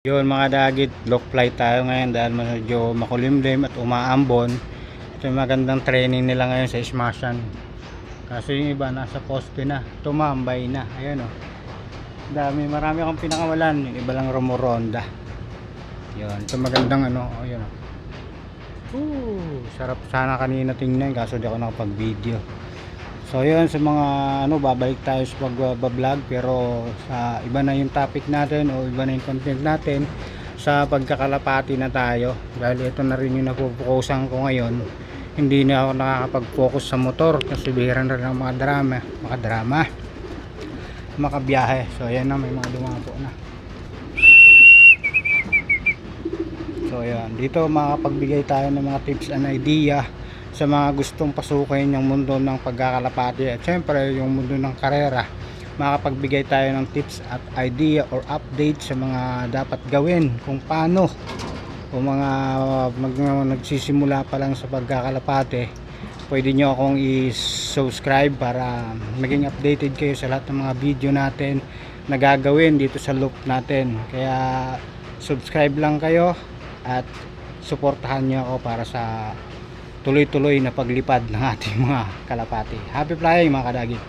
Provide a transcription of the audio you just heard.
Yun mga dagit, lock flight tayo ngayon dahil medyo makulimlim at umaambon. Ito yung magandang training nila ngayon sa Smashan. Kasi yung iba nasa poste na, tumambay na. Ayan o. Marami akong pinakawalan. Yung iba lang rumuronda. Yun, ito magandang ano. Ayan o. Sarap sana kanina tingnan kaso di ako nakapag video. So yun, sa mga babalik tayo sa pag-vlog, pero sa iba na yung topic natin o iba na yung content natin. Sa pagkakalapati na tayo dahil ito na rin yung napupukusan ko ngayon. Hindi na ako nakakapag-focus sa motor kasi bihira na rin ang mga makabiyahe. So ayan na, may mga dumapo na. So ayan, dito makapagbigay tayo ng mga tips and idea sa mga gustong pasukin yung mundo ng pagkakalapati at syempre yung mundo ng karera. Makapagbigay tayo ng tips at idea or update sa mga dapat gawin kung paano, kung mga nagsisimula pa lang sa pagkakalapati. Pwede nyo akong i-subscribe para maging updated kayo sa lahat ng mga video natin na gagawin dito sa loop natin. Kaya subscribe lang kayo at suportahan nyo ako para sa tuloy-tuloy na paglipad ng ating mga kalapati. Happy flying mga kadagit!